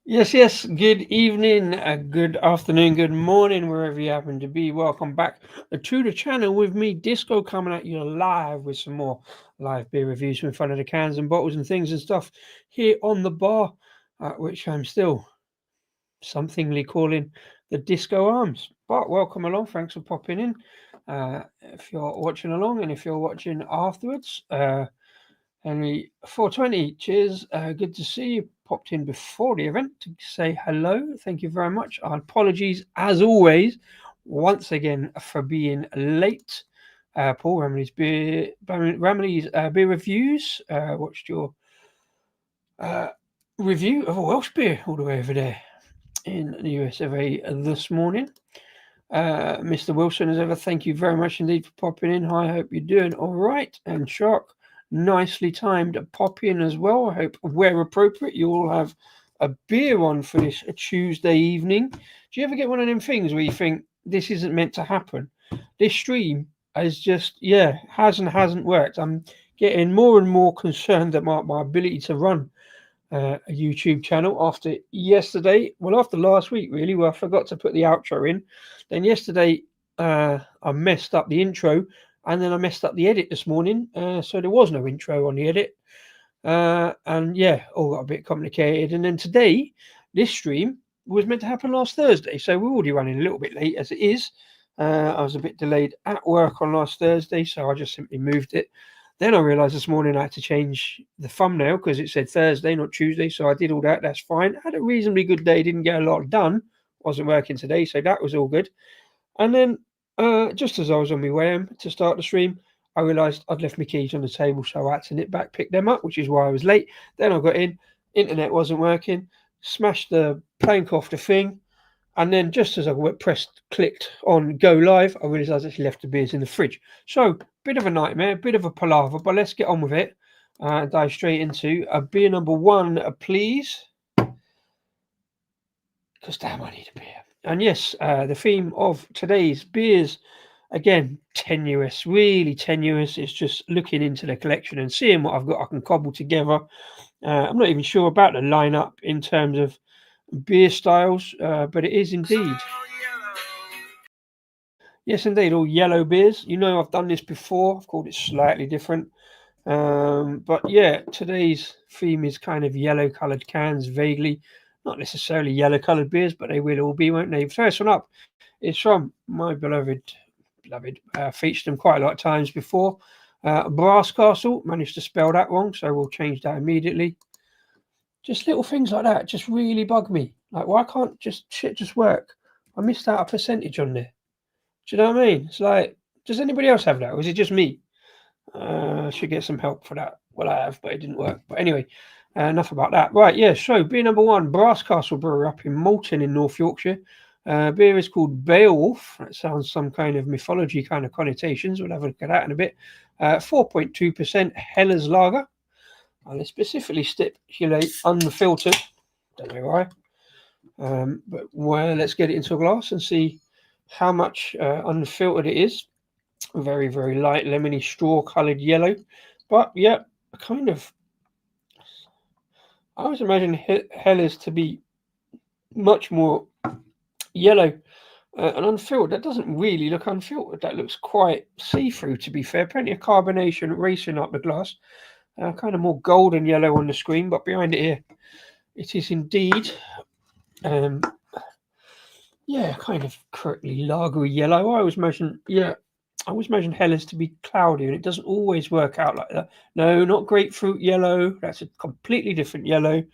Yes. Good evening, good afternoon, good morning, wherever you happen to be. Welcome back to the channel with me, Disco, coming at you live with some more live beer reviews in front of the cans and bottles and things and stuff here on the bar, which I'm still somethingly calling the Disco Arms. But welcome along. Thanks for popping in. If you're watching along and if you're watching afterwards, Henry 420, cheers. Good to see you. Popped in before the event to say hello. Thank you very much. Our apologies, as always, once again for being late. Paul Ramley's beer reviews. Watched your uh, review of a Welsh beer all the way over there in the US of A this morning. Mr. Wilson, as ever, thank you very much indeed for popping in. I hope you're doing all right. And Shark, nicely timed pop in as well. I hope, where appropriate, you all have a beer on for this Tuesday evening. Do you ever get one of them things where you think this isn't meant to happen? This stream has just, hasn't worked. I'm getting more and more concerned that my ability to run a YouTube channel after yesterday. Well, after last week, really, where I forgot to put the outro in. Then yesterday, I messed up the intro, and then I messed up the edit this morning. So there was no intro on the edit. And yeah, all got a bit complicated. And then today, this stream was meant to happen last Thursday. So we're already running a little bit late as it is. I was a bit delayed at work on last Thursday, so I just simply moved it. Then I realised this morning I had to change the thumbnail because it said Thursday, not Tuesday. So I did all that. That's fine. Had a reasonably good day. Didn't get a lot done. Wasn't working today, so that was all good. And then, just as I was on my way home to start the stream, I realised I'd left my keys on the table, so I had to nip back, pick them up, which is why I was late. Then I got in, internet wasn't working, smashed the plank off the thing, and then just as I clicked on go live, I realised I actually left the beers in the fridge. So, bit of a nightmare, bit of a palaver, but let's get on with it. Dive straight into beer number one, please. Because damn, I need a beer. And yes, the theme of today's beers, again, tenuous, really tenuous. It's just looking into the collection and seeing what I've got I can cobble together. I'm not even sure about the lineup in terms of beer styles, but it is indeed. Yes, indeed, all yellow beers. You know, I've done this before. I've called it slightly different. But yeah, today's theme is kind of yellow coloured cans, vaguely. Not necessarily yellow coloured beers, but they will all be, won't they? First one up is from my beloved, featured them quite a lot of times before. Brass Castle, managed to spell that wrong, so we'll change that immediately. Just little things like that just really bug me. Like, why can't shit just work? I missed out a percentage on there. Do you know what I mean? It's like, does anybody else have that, or is it just me? I should get some help for that. Well, I have, but it didn't work. But anyway, enough about that. Right, yeah, so beer number one, Brass Castle Brewery up in Malton in North Yorkshire. Beer is called Beowulf. That sounds some kind of mythology kind of connotations. We'll have a look at that in a bit. 4.2% Heller's Lager. And it's specifically stipulate unfiltered. Don't know why. But well, let's get it into a glass and see how much unfiltered it is. Very, very light, lemony, straw-coloured yellow. But yeah, kind of. I always imagine Hellas to be much more yellow and unfiltered. That doesn't really look unfiltered. That looks quite see-through, to be fair. Plenty of carbonation racing up the glass. Kind of more golden yellow on the screen, but behind it here, it is indeed, um, yeah, kind of correctly lagery yellow. I always imagine Hellas to be cloudy, and it doesn't always work out like that. No, not grapefruit yellow. That's a completely different yellow.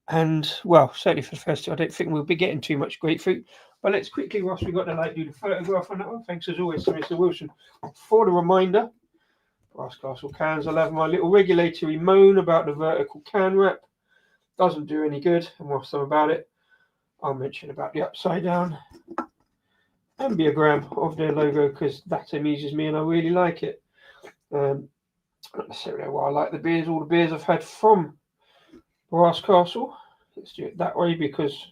And well, certainly for the first two, I don't think we'll be getting too much grapefruit. But let's quickly, whilst we've got to do the photograph on that one. Thanks as always to Mr. Wilson for the reminder. Brass Castle cans. I'll have my little regulatory moan about the vertical can wrap. Doesn't do any good. And whilst I'm about it, I'll mention about the upside down ambiogram of their logo because that amuses me and I really like it. Not necessarily why I like the beers. All the beers I've had from Brass Castle. Let's do it that way because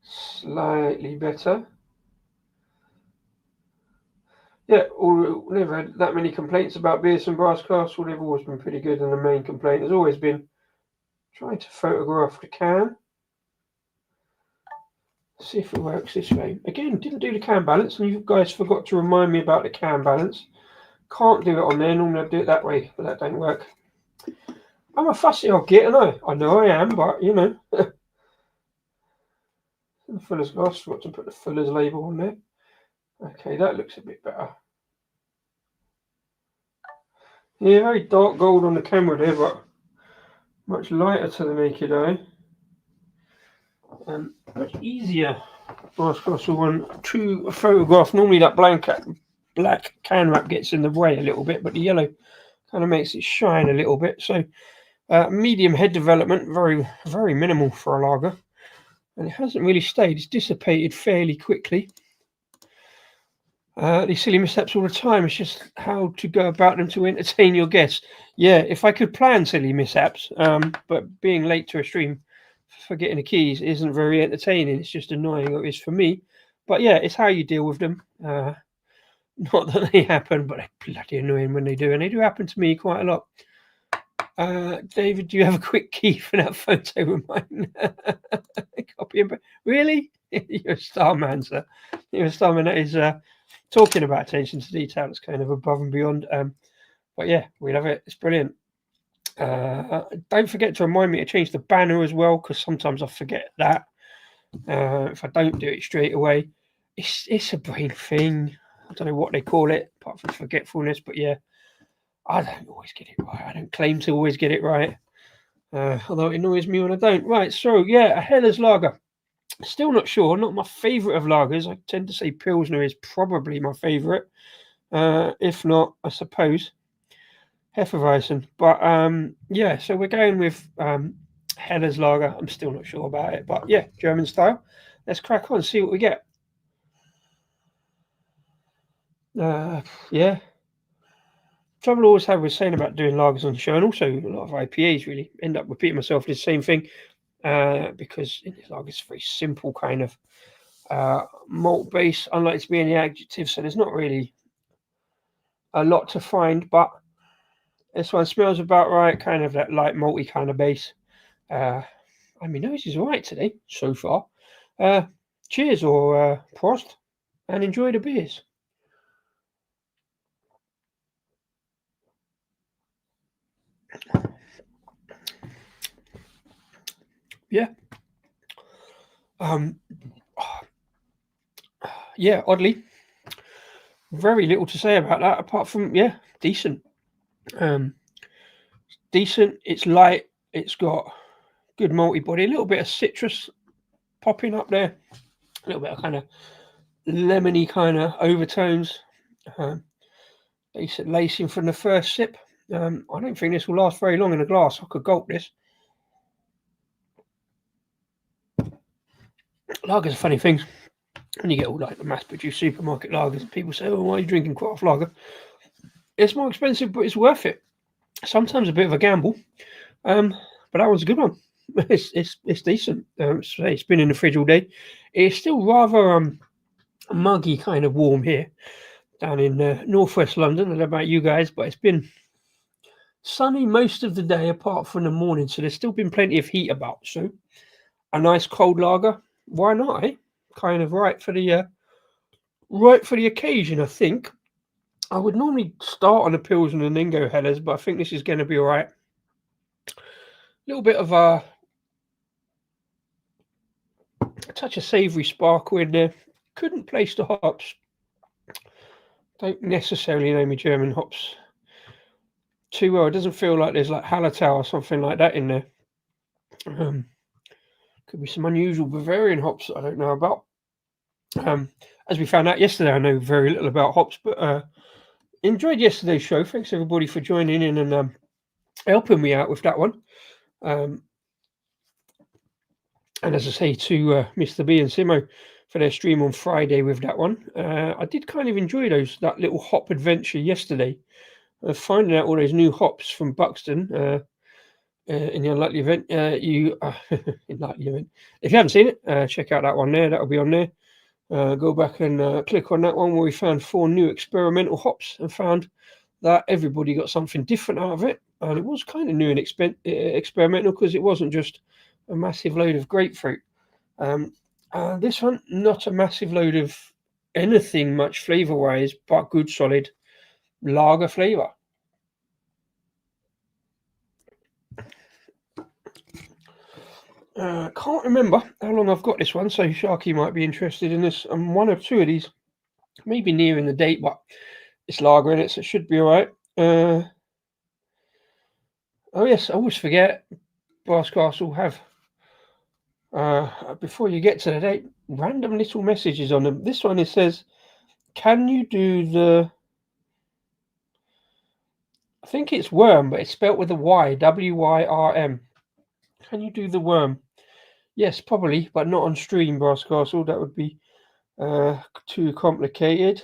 slightly better. Yeah, never had that many complaints about beers from Brass Castle. They've always been pretty good, and the main complaint has always been trying to photograph the can. See if it works this way. Again, didn't do the can balance, and you guys forgot to remind me about the can balance. Can't do it on there. Normally I'd do it that way, but that don't work. I'm a fussy old git, and I know I am, but you know. The Fuller's glass, forgot to put the Fuller's label on there. Okay, that looks a bit better. Yeah, very dark gold on the camera there, but much lighter to the naked eye. And much easier Brass Castle one to photograph. Normally that black can wrap gets in the way a little bit, but the yellow kind of makes it shine a little bit. So medium head development, very, very minimal for a lager. And it hasn't really stayed. It's dissipated fairly quickly. These silly missteps all the time. It's just how to go about them to entertain your guests. Yeah, if I could plan silly mishaps, but being late to a stream, forgetting the keys isn't very entertaining. It's just annoying. It is for me. But yeah, it's how you deal with them. Not that they happen, but they're bloody annoying when they do. And they do happen to me quite a lot. David, do you have a quick key for that photo of mine? Copy and really? You're a star man, sir. You're a star man. That is talking about attention to detail. It's kind of above and beyond. But yeah, we love it. It's brilliant. Don't forget to remind me to change the banner as well, because sometimes I forget that. If I don't do it straight away, it's a brain thing. I don't know what they call it, apart from forgetfulness. But yeah, I don't always get it right. I don't claim to always get it right, although it annoys me when I don't. Right, so yeah, a Heller's lager. Still not sure. Not my favourite of lagers. I tend to say Pilsner is probably my favourite. If not, I suppose Hefeweizen. But yeah, so we're going with Heller's lager. I'm still not sure about it, but yeah, German style. Let's crack on, see what we get. Yeah. Trouble I always have with saying about doing lagers on the show, and also a lot of IPAs, really end up repeating myself the same thing, because in this lager it's very simple kind of malt base, unlike to be any adjectives, so there's not really a lot to find. But this one smells about right, kind of that light malty kind of base. I mean, nose is all right today so far. Cheers or Prost, and enjoy the beers. Yeah. Yeah, oddly, very little to say about that apart from yeah, decent. Decent. It's light. It's got good malty body. A little bit of citrus popping up there. A little bit of kind of lemony kind of overtones. Decent lacing from the first sip. I don't think this will last very long in a glass. I could gulp this. Lagers are funny things. When you get all like the mass-produced supermarket lagers, people say, "Oh, why are you drinking craft lager?" It's more expensive, but it's worth it. Sometimes a bit of a gamble, but that one's a good one. It's decent. It's been in the fridge all day. It's still rather muggy, kind of warm here down in northwest London. I don't know about you guys, but it's been sunny most of the day apart from the morning, so there's still been plenty of heat about. So a nice cold lager, why not? Kind of right for the occasion, I think. I would normally start on a Pilsner and then go Hellers, but I think this is going to be all right. A little bit of a touch of savoury sparkle in there. Couldn't place the hops. Don't necessarily know my German hops too well. It doesn't feel like there's like Hallertau or something like that in there. Could be some unusual Bavarian hops that I don't know about. As we found out yesterday, I know very little about hops, but enjoyed yesterday's show. Thanks everybody for joining in and helping me out with that one. And as I say to Mr. B and Simo for their stream on Friday with that one, I did kind of enjoy that little hop adventure yesterday, finding out all those new hops from Buxton. In the unlikely event, unlikely event. If you haven't seen it, check out that one there. That'll be on there. go back and click on that one where we found 4 new experimental hops and found that everybody got something different out of it. And it was kind of new and experimental because it wasn't just a massive load of grapefruit. This one, not a massive load of anything much flavour-wise, but good solid lager flavour. Can't remember how long I've got this one, so Sharky might be interested in this. And one or two of these, maybe nearing the date, but it's lager in it, so it should be all right. Oh yes, I always forget. Brass Castle have, before you get to the date, random little messages on them. This one, it says, can you do the, I think it's worm, but it's spelt with a Y, W-Y-R-M. Can you do the worm? Yes, probably, but not on stream, Brass Castle. That would be too complicated.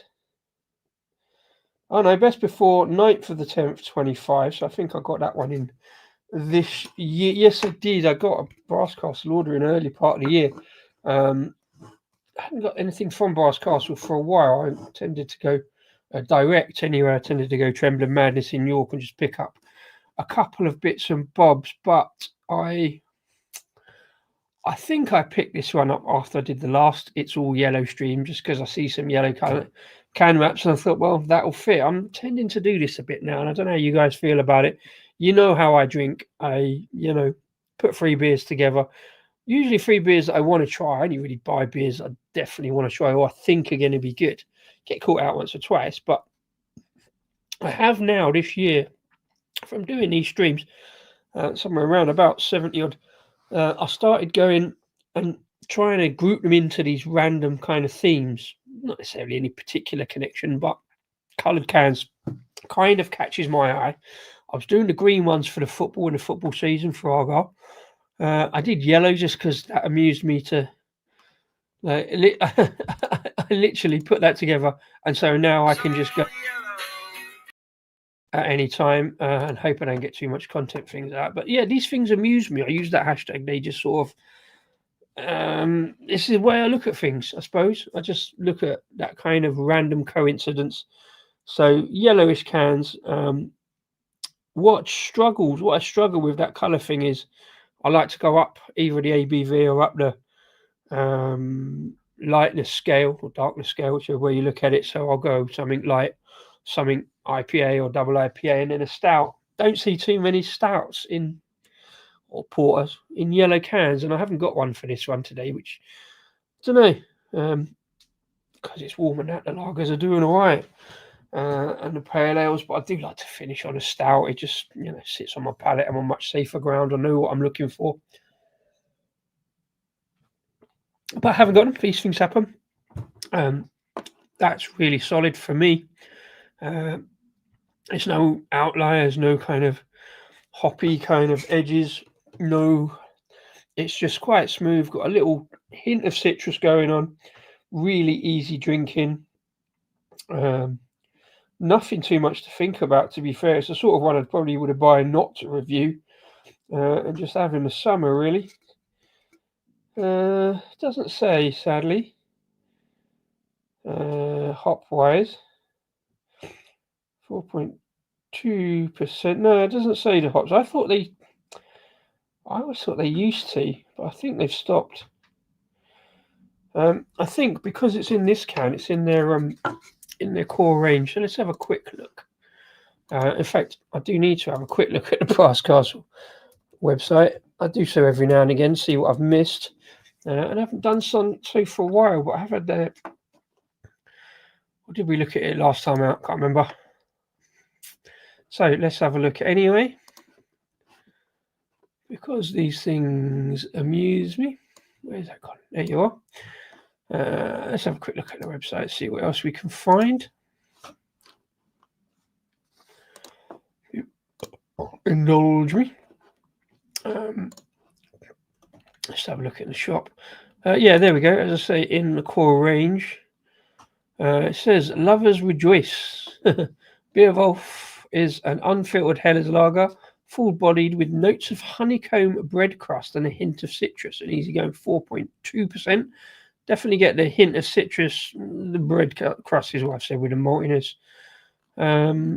Oh no, best before 9th of the 10th, 25. So I think I got that one in this year. Yes, I did. I got a Brass Castle order in early part of the year. I hadn't got anything from Brass Castle for a while. I tended to go direct anyway. I tended to go Trembling Madness in York and just pick up a couple of bits and bobs. But I think I picked this one up after I did the last It's All Yellow stream, just because I see some yellow can wraps and I thought, well, that'll fit. I'm tending to do this a bit now, and I don't know how you guys feel about it. You know how I drink. I, put 3 beers together. Usually 3 beers that I want to try. I only really buy beers I definitely want to try or I think are going to be good. Get caught out once or twice, but I have now this year, from doing these streams, somewhere around about 70 odd, I started going and trying to group them into these random kind of themes. Not necessarily any particular connection, but coloured cans kind of catches my eye. I was doing the green ones for the football in the football season for Argyle. I did yellow just because that amused me to. I literally put that together, and so now I can just go at any time and hope I don't get too much content things out. But yeah, these things amuse me. I use that hashtag. They just sort of. This is the way I look at things, I suppose. I just look at that kind of random coincidence. So yellowish cans. What I struggle with that colour thing is I like to go up either the ABV or up the lightness scale or darkness scale, whichever way you look at it. So I'll go something light, something IPA or double IPA, and then a stout. Don't see too many stouts or porters in yellow cans, and I haven't got one for this one today, which I don't know, because it's warm and that the lagers are doing all right, and the pale ales, but I do like to finish on a stout. It just sits on my palate. I'm on much safer ground. I know what I'm looking for, but I haven't got them. These things happen. That's really solid for me. There's no outliers, no kind of hoppy kind of edges. No, it's just quite smooth. Got a little hint of citrus going on. Really easy drinking. Nothing too much to think about, to be fair. It's the sort of one I'd probably would have buy not to review and just have in the summer, really. Doesn't say, sadly. Hop wise, 4.2%. No, it doesn't say the hops. I always thought they used to, but I think they've stopped. I think because it's in this can, it's in their core range. So let's have a quick look. In fact, I do need to have a quick look at the Brass Castle website. I do so every now and again, see what I've missed. And I haven't done so for a while, but I have had that. Or did we look at it last time out? Can't remember. So let's have a look anyway, because these things amuse me. Where's that gone? There you are. Let's have a quick look at the website, see what else we can find. Indulge me. Let's have a look at the shop. Yeah, there we go. As I say, in the core range, it says "Lovers Rejoice." Beowulf is an unfiltered Helles lager, full-bodied with notes of honeycomb bread crust and a hint of citrus. An easygoing 4.2%. Definitely get the hint of citrus. The bread crust is what I've said with the maltiness. Yeah,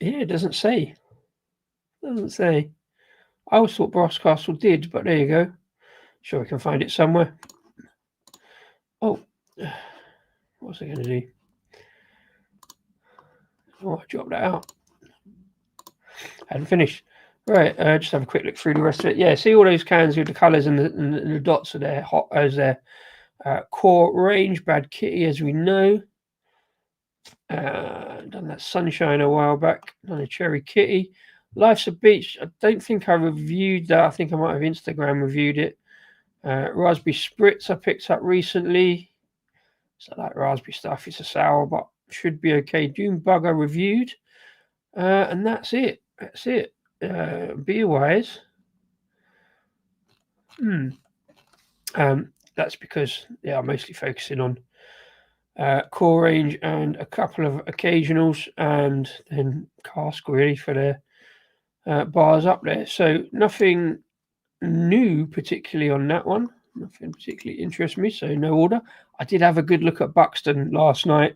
it doesn't say. Doesn't say. I always thought Boscastle did, but there you go. Sure, we can find it somewhere. Oh, what's it going to do? Oh, I dropped that out. Hadn't finished. Right, just have a quick look through the rest of it. Yeah, see all those cans with the colours and the dots are there, hot as their core range. Bad Kitty, as we know. Done that Sunshine a while back. Done a Cherry Kitty. Life's a Beach. I don't think I reviewed that. I think I might have Instagram reviewed it. Raspberry Spritz I picked up recently. So like raspberry stuff. It's a sour, but should be okay. Dune Bugger reviewed. And that's it. That's it. Beer wise. That's because I'm mostly focusing on core range and a couple of occasionals, and then cask really for their bars up there. So nothing new particularly on that one. Nothing particularly interests me. So no order. I did have a good look at Buxton last night.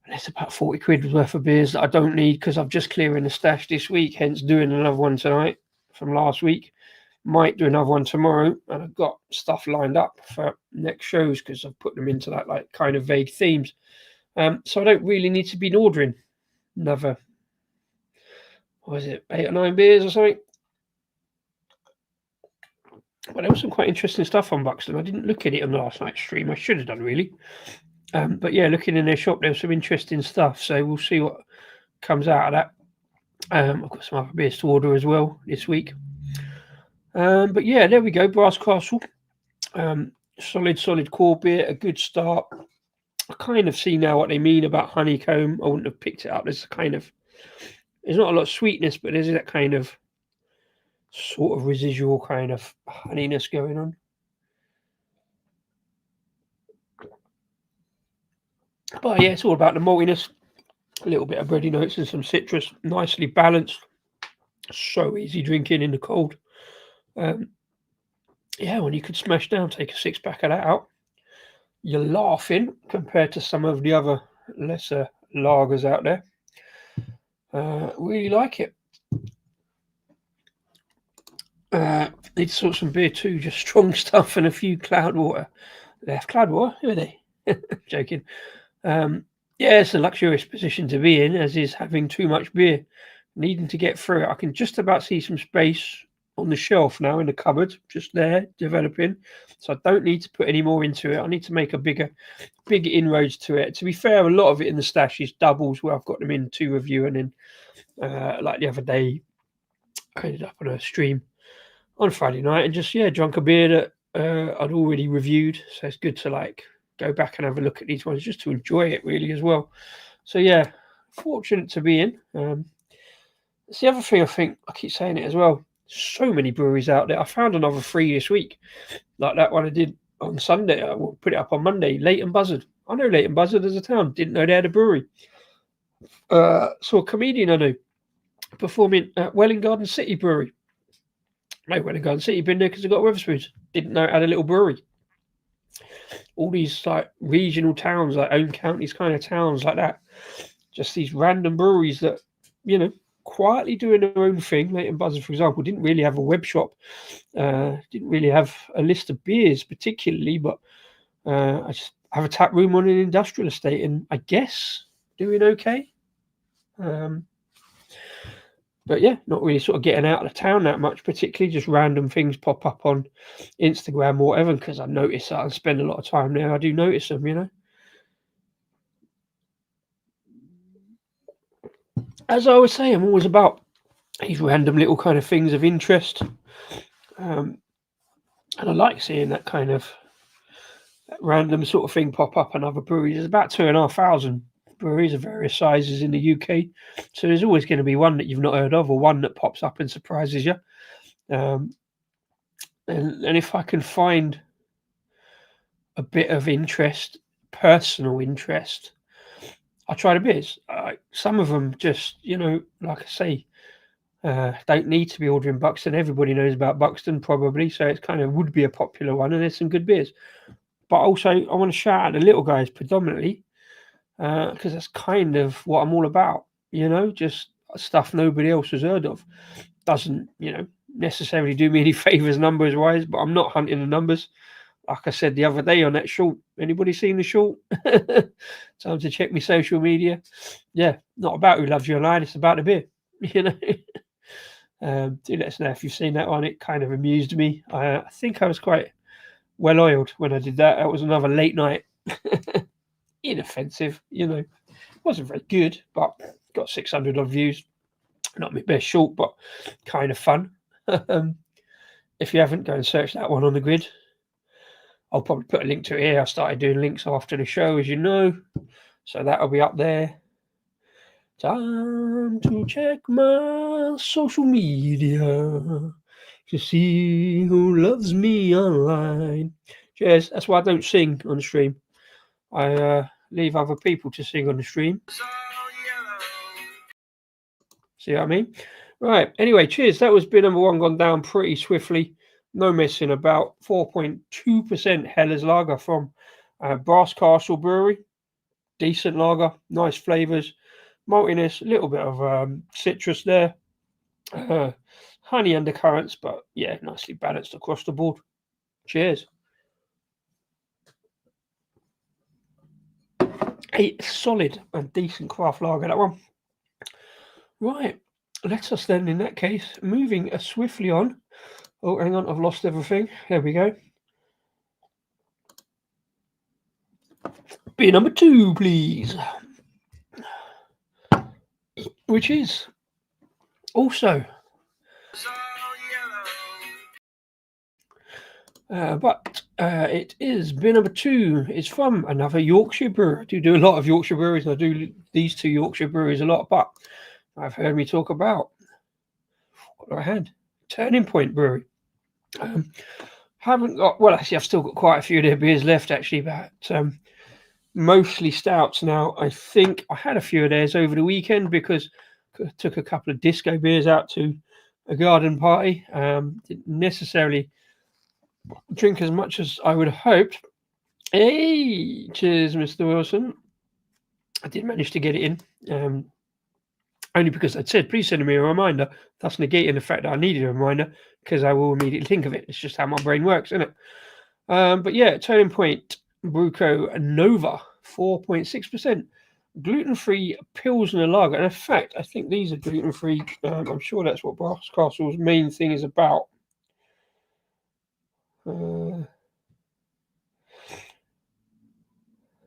And it's about 40 quid worth of beers that I don't need because I'm just clearing the stash this week. Hence doing another one tonight from last week. Might do another one tomorrow, and I've got stuff lined up for next shows because I've put them into that like kind of vague themes. So I don't really need to be ordering another, what is it, 8 or 9 beers or something. But there was some quite interesting stuff on Buxton. I didn't look at it on last night's stream. I should have done really. But yeah, looking in their shop, there was some interesting stuff. So we'll see what comes out of that. I've got some other beers to order as well this week. But yeah, there we go. Brass Castle. Solid core beer, a good start. I kind of see now what they mean about honeycomb. I wouldn't have picked it up. There's not a lot of sweetness, but there's that kind of sort of residual kind of honeyness going on. But yeah, it's all about the maltiness. A little bit of bready notes and some citrus. Nicely balanced. So easy drinking in the cold. Yeah, when you could smash down, take a 6-pack of that out. You're laughing compared to some of the other lesser lagers out there. Really like it. Need to sort some beer too, just strong stuff and a few Cloudwater. Left Cloudwater? Who are they? Joking. Yeah, it's a luxurious position to be in, as is having too much beer. Needing to get through it. I can just about see some space on the shelf now in the cupboard, just there, developing. So I don't need to put any more into it. I need to make a bigger inroads to it. To be fair, a lot of it in the stash is doubles where I've got them in to review, and then like the other day, I ended up on a stream on Friday night and just drunk a beer that I'd already reviewed. So it's good to like go back and have a look at these ones just to enjoy it really as well. So yeah, fortunate to be in. It's the other thing I think, I keep saying it as well. So many breweries out there. I found another 3 this week, like that one I did on Sunday. I will put it up on Monday. Leighton Buzzard. I know Leighton Buzzard as a town. Didn't know they had a brewery. Saw a comedian I know performing at Welling Garden City Brewery. No, Welling Garden City, been there because I got Wetherspoons. Didn't know it had a little brewery. All these like regional towns, like own counties kind of towns like that. Just these random breweries that, quietly doing their own thing. Leighton Buzzard, for example, didn't really have a web shop. Didn't really have a list of beers particularly, but I just have a tap room on an industrial estate and I guess doing okay. But yeah, not really sort of getting out of the town that much, particularly just random things pop up on Instagram or whatever, because I notice that I spend a lot of time there. I do notice them, As I always say, I'm always about these random little kind of things of interest. And I like seeing that kind of that random sort of thing pop up on other breweries. There's about 2,500 breweries of various sizes in the UK. So there's always going to be one that you've not heard of or one that pops up and surprises you. And if I can find a bit of interest, personal interest, I try the beers. Some of them just, like I say, Don't need to be ordering Buxton. Everybody knows about Buxton probably, so it kind of would be a popular one, and there's some good beers. But also, I want to shout out the little guys predominantly, because that's kind of what I'm all about. Just stuff nobody else has heard of. Doesn't necessarily do me any favors numbers wise, but I'm not hunting the numbers. Like I said the other day on that short, anybody seen the short? Time to check my social media. Yeah, not about who loves you online, it's about the beer. Do let us know if you've seen that one. It kind of amused me. I think I was quite well oiled when I did that. That was another late night. Inoffensive, wasn't very good, but got 600 odd views. Not my best short, but kind of fun. If you haven't, go and search that one on the grid. I'll probably put a link to it here. I started doing links after the show, as you know, so that'll be up there. Time to check my social media to see who loves me online. Cheers. That's why I don't sing on the stream. I leave other people to sing on the stream. See what I mean? Right. Anyway, cheers. That was beer number one gone down pretty swiftly. No messing about. 4.2% Heller's Lager from Brass Castle Brewery. Decent lager, nice flavours, maltiness, a little bit of citrus there, honey undercurrents, but yeah, nicely balanced across the board. Cheers. A solid and decent craft lager, that one. Right, let us then, in that case, moving swiftly on. Oh, hang on, I've lost everything. There we go. Beer number two, please. Which is also but it is beer number two. It's from another Yorkshire brewer. I do a lot of Yorkshire breweries, and I do these two Yorkshire breweries a lot, but I've heard me talk about what do I had? Turning Point Brewery. Haven't got, well, actually, I've still got quite a few of their beers left, actually, but mostly stouts now. I think I had a few of theirs over the weekend because I took a couple of disco beers out to a garden party. Didn't necessarily drink as much as I would have hoped. Hey, cheers, Mr. Wilson. I did manage to get it in, only because I'd said, please send me a reminder, thus negating the fact that I needed a reminder because I will immediately think of it. It's just how my brain works, isn't it? But yeah, Turning Point Bruco Nova, 4.6%. Gluten-free Pilsner lager. And in fact, I think these are gluten-free. I'm sure that's what Brass Castle's main thing is about. They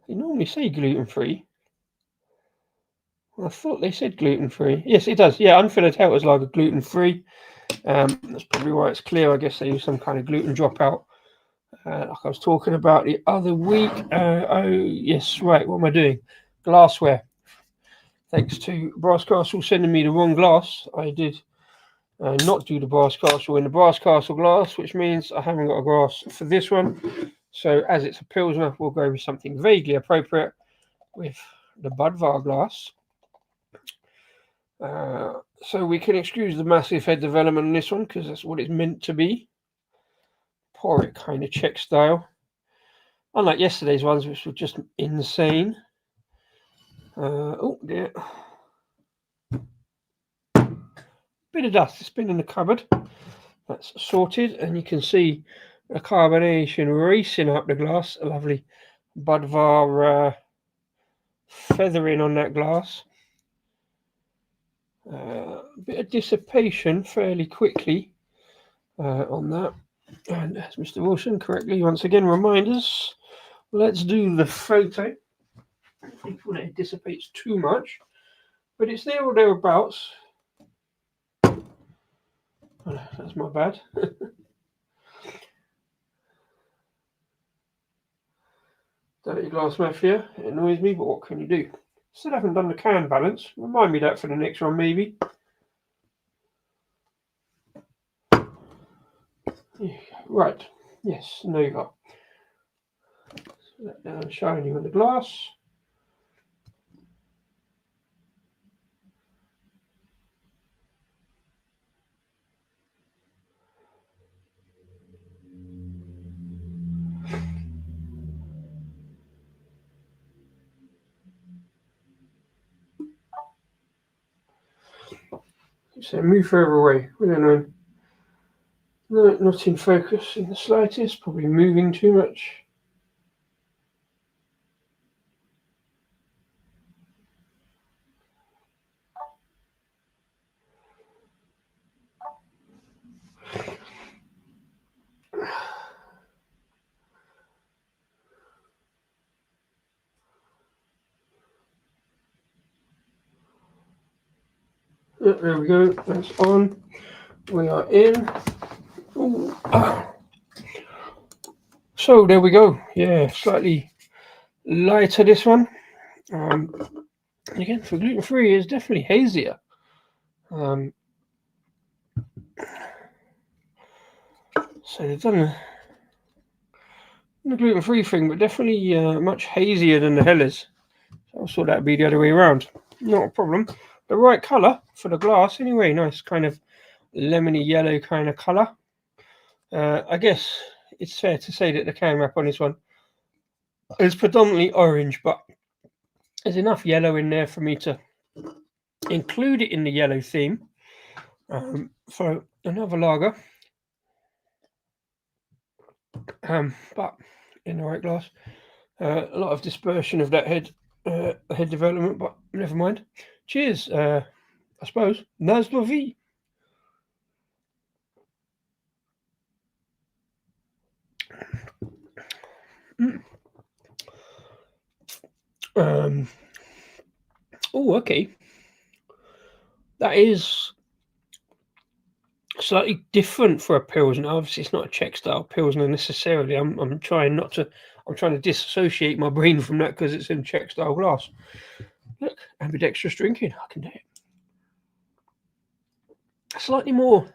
normally say gluten-free. I thought they said gluten-free. Yes, it does. Yeah, Unfiltered is lager gluten-free. That's probably why it's clear. I guess they use some kind of gluten dropout, like I was talking about the other week. Oh, yes, right. What am I doing? Glassware. Thanks to Brass Castle sending me the wrong glass. I did not do the Brass Castle in the Brass Castle glass, which means I haven't got a glass for this one. So as it's a Pilsner, we'll go with something vaguely appropriate with the Budvar glass. So we can excuse the massive head development on this one because that's what it's meant to be. Pour it kind of Czech style. Unlike yesterday's ones, which were just insane. Oh dear. Bit of dust. It's been in the cupboard. That's sorted, and you can see the carbonation racing up the glass. A lovely Budvar feathering on that glass. A bit of dissipation fairly quickly on that. And as Mr. Wilson correctly once again reminds us, let's do the photo before it dissipates too much. But it's there or thereabouts. That's my bad. Dirty glass mafia. It annoys me, but what can you do? Still haven't done the can balance. Remind me that for the next one, maybe. Right. Yes, Nova. So that down shiny on the glass. So move further away. Really annoying. No, not in focus in the slightest. Probably moving too much. Yeah, there we go. That's on. We are in. Ooh, ah. So there we go. Yeah, slightly lighter this one. Again, for gluten free, it's definitely hazier. So they've done the gluten free thing, but definitely much hazier than the Helles. So I thought that'd be the other way around. Not a problem. The right colour for the glass, anyway. Nice kind of lemony yellow kind of colour. I guess it's fair to say that the can wrap on this one is predominantly orange, but there's enough yellow in there for me to include it in the yellow theme for another lager. But in the right glass. A lot of dispersion of that head development, but never mind. Cheers, I suppose. Nazlovi. Oh, okay. That is slightly different for a Pilsner. Obviously, it's not a Czech style Pilsner necessarily. I'm trying not to. I'm trying to disassociate my brain from that because it's in Czech style glass. Look, ambidextrous drinking. I can do it. Slightly more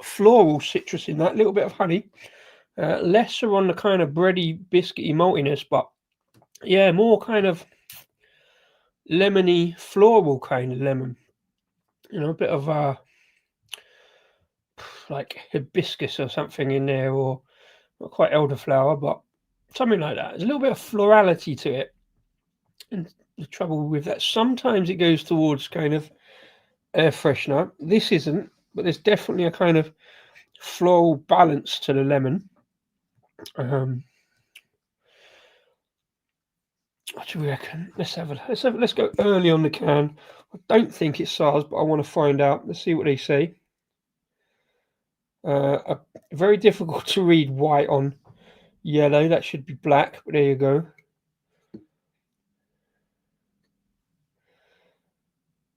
floral citrus in that. Little bit of honey. Lesser on the kind of bready, biscuity maltiness, but yeah, more kind of lemony, floral kind of lemon. You know, a bit of like hibiscus or something in there, or not quite elderflower, but something like that. There's a little bit of florality to it. And the trouble with that, sometimes it goes towards kind of air freshener. This isn't, but there's definitely a kind of floral balance to the lemon. What do we reckon? Let's go early on the can. I don't think it's SARS, but I want to find out. Let's see what they say. Very difficult to read white on yellow. That should be black, but there you go.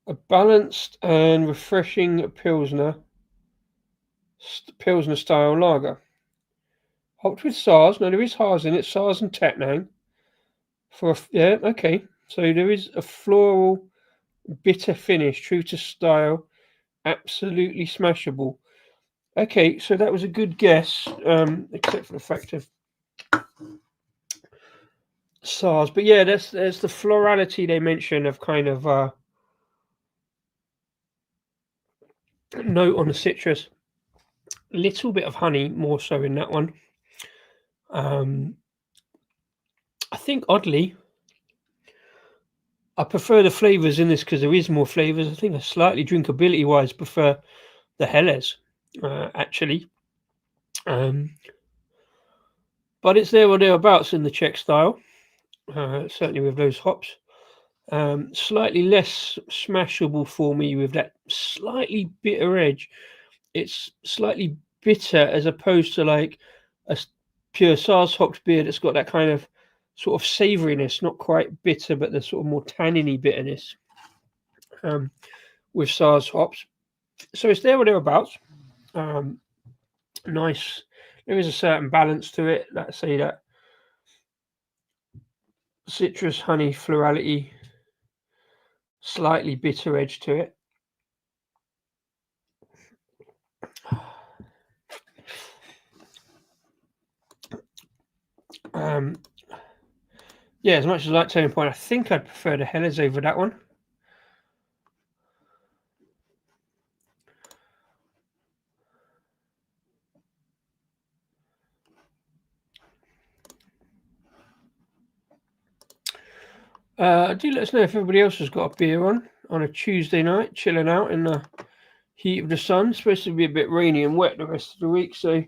A balanced and refreshing Pilsner style lager. Hopped with SARS. No, there is SARS in it. SARS and Tetnang. Yeah, okay. So there is a floral, bitter finish, true to style, absolutely smashable. Okay, so that was a good guess, except for the fact of SARS. But yeah, there's the florality they mention of kind of note on the citrus. A little bit of honey, more so in that one. I think oddly, I prefer the flavors in this because there is more flavors. I think I slightly drinkability wise prefer the Helles, actually. But it's there or thereabouts in the Czech style, certainly with those hops. Slightly less smashable for me with that slightly bitter edge. It's slightly bitter as opposed to like a pure SARS hopped beer that's got that kind of sort of savouriness, not quite bitter, but the sort of more tanniny bitterness with SARS hops. So it's there or thereabouts. Nice. There is a certain balance to it. Let's say that citrus, honey, florality, slightly bitter edge to it. Yeah, as much as I like Turning Point, I think I'd prefer the Helles over that one. Do let us know if everybody else has got a beer on. on a Tuesday night, chilling out in the heat of the sun. It's supposed to be a bit rainy and wet the rest of the week, so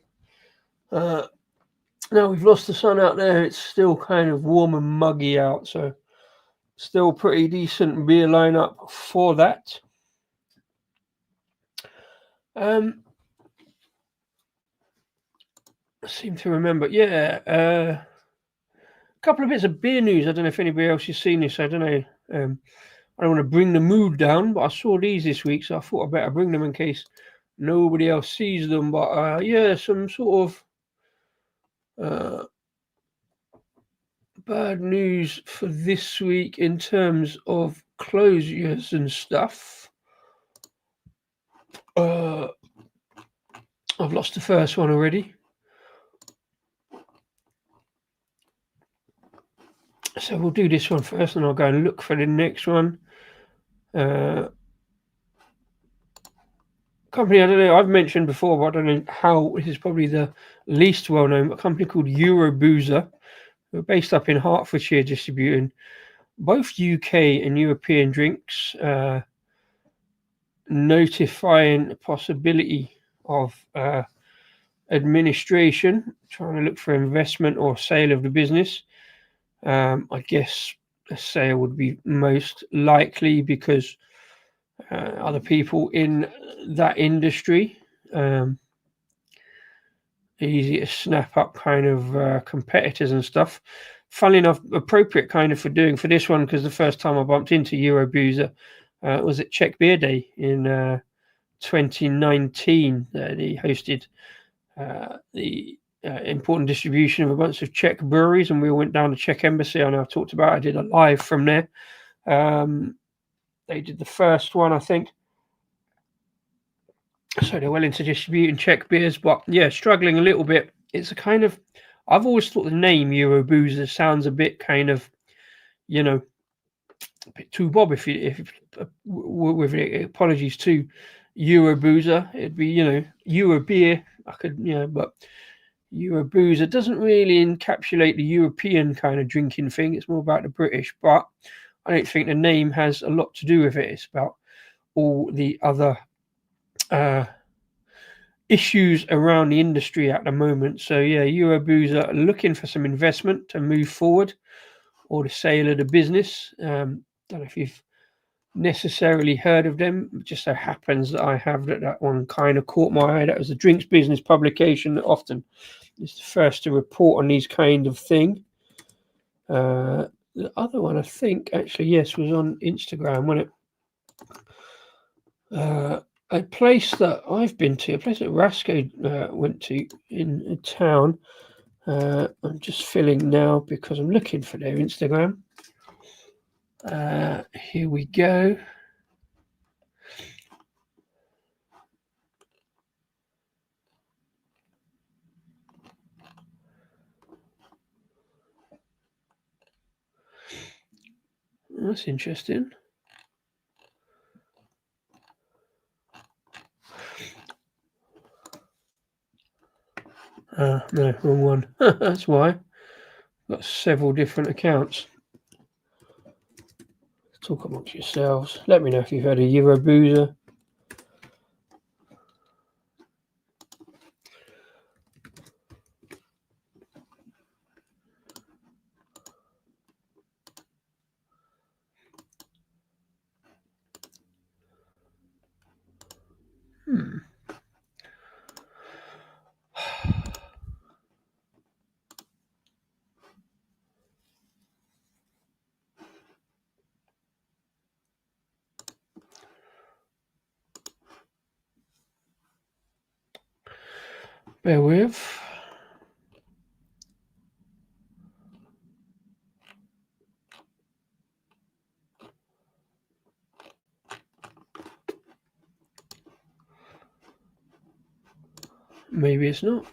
now we've lost the sun out there. It's still kind of warm and muggy out, so still pretty decent beer lineup for that. I seem to remember, a couple of bits of beer news. I don't know if anybody else has seen this. I don't know. I don't want to bring the mood down, but I saw these this week, so I thought I'd better bring them in case nobody else sees them. But some sort of bad news for this week in terms of closures and stuff. I've lost the first one already. So we'll do this one first, and I'll go and look for the next one. Company I don't know, I've mentioned before, but I don't know how. This is probably the least well-known. A company called Euroboozer, who are based up in Hertfordshire, distributing both UK and European drinks, notifying the possibility of administration, trying to look for investment or sale of the business. I guess a sale would be most likely because other people in that industry, easy to snap up kind of competitors and stuff. Funnily enough, appropriate kind of for this one, because the first time I bumped into Euroboozer was at Czech Beer Day in 2019. They hosted the important distribution of a bunch of Czech breweries, and we all went down to Czech Embassy. I know I've talked about it. I did a live from there. They did the first one, I think. So they're well into distributing Czech beers, but yeah, struggling a little bit. It's a kind of, I've always thought the name Euroboozer sounds a bit kind of, a bit too bob. With apologies to Euroboozer, it'd be Euro beer. I could but Euroboozer doesn't really encapsulate the European kind of drinking thing. It's more about the British, but I don't think the name has a lot to do with it. It's about all the other issues around the industry at the moment. So yeah, Euroboozer are looking for some investment to move forward, or the sale of the business. Don't know if you've necessarily heard of them. It just so happens that I have that one kind of caught my eye. That was a drinks business publication that often is the first to report on these kind of thing. The other one, I think, actually, yes, was on Instagram, wasn't it? A place that I've been to, a place that Rasko went to in a town. I'm just filling now because I'm looking for their Instagram. Here we go. That's interesting. No, wrong one. That's why. Got several different accounts. Talk amongst yourselves. Let me know if you've heard of Euroboozer. Bear with. Maybe it's not.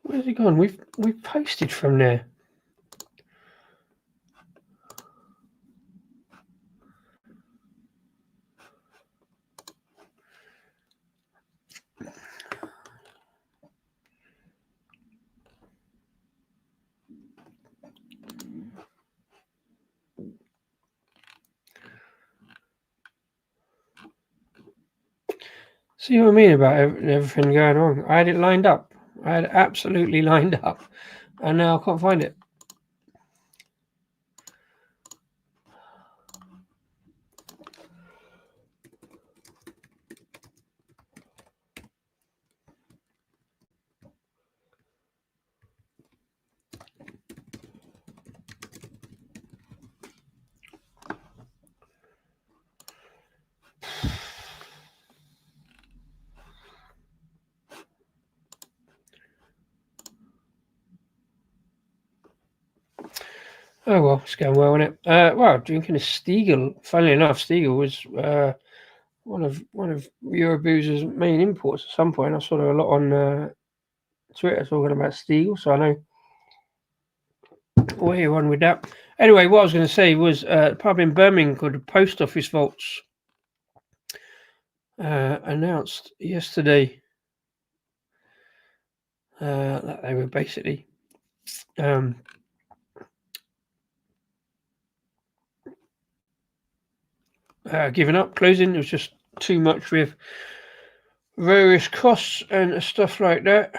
Where's he gone? We've posted from there. See what I mean about everything going on? I had it lined up. I had it absolutely lined up, and now I can't find it. Oh well, it's going well, isn't it? Well, drinking a Stiegel. Funnily enough, Stiegel was one of Eurobooze's main imports at some point. I saw a lot on Twitter talking about Stiegel, so I know where you're on with that. Anyway, what I was going to say was a pub in Birmingham called the Post Office Vaults announced yesterday that they were basically giving up, closing. It was just too much with various costs and stuff like that.